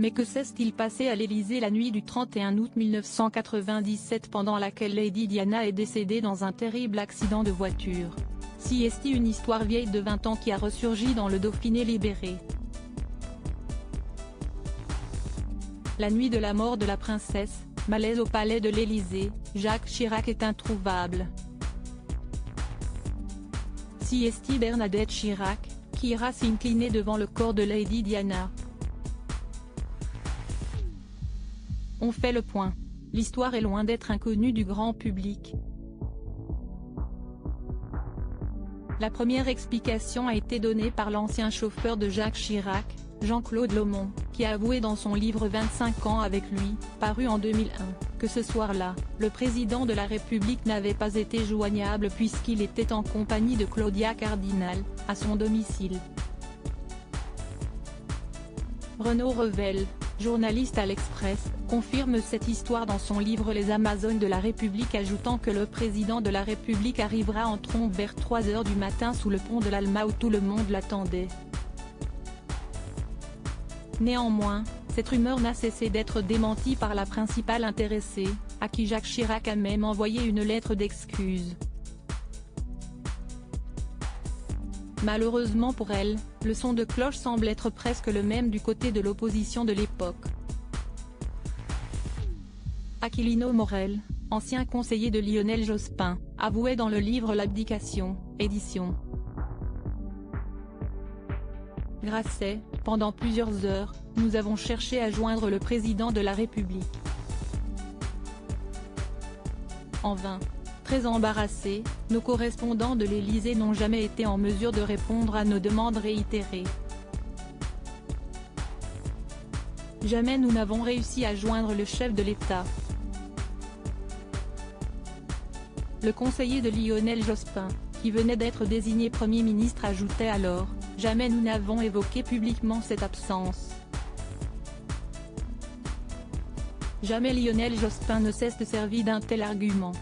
Mais que s'est-il passé à l'Élysée la nuit du 31 août 1997 pendant laquelle Lady Diana est décédée dans un terrible accident de voiture? Si est une histoire vieille de 20 ans qui a ressurgi dans le Dauphiné libéré. La nuit de la mort de la princesse, malaise au palais de l'Élysée, Jacques Chirac est introuvable. Si est Bernadette Chirac, qui ira s'incliner devant le corps de Lady Diana. On fait le point. L'histoire est loin d'être inconnue du grand public. La première explication a été donnée par l'ancien chauffeur de Jacques Chirac, Jean-Claude Lomont, qui a avoué dans son livre 25 ans avec lui, paru en 2001, que ce soir-là, le président de la République n'avait pas été joignable puisqu'il était en compagnie de Claudia Cardinal, à son domicile. Renaud Revel, journaliste à l'Express, confirme cette histoire dans son livre Les Amazones de la République, ajoutant que le président de la République arrivera en trombe vers 3 h du matin sous le pont de l'Alma où tout le monde l'attendait. Néanmoins, cette rumeur n'a cessé d'être démentie par la principale intéressée, à qui Jacques Chirac a même envoyé une lettre d'excuse. Malheureusement pour elle, le son de cloche semble être presque le même du côté de l'opposition de l'époque. Aquilino Morel, ancien conseiller de Lionel Jospin, avouait dans le livre L'abdication, édition Grasset, pendant plusieurs heures, nous avons cherché à joindre le président de la République. En vain. Très embarrassés, nos correspondants de l'Élysée n'ont jamais été en mesure de répondre à nos demandes réitérées. Jamais nous n'avons réussi à joindre le chef de l'État. Le conseiller de Lionel Jospin, qui venait d'être désigné Premier ministre, ajoutait alors: « Jamais nous n'avons évoqué publiquement cette absence. » Jamais Lionel Jospin ne cesse de servir d'un tel argument.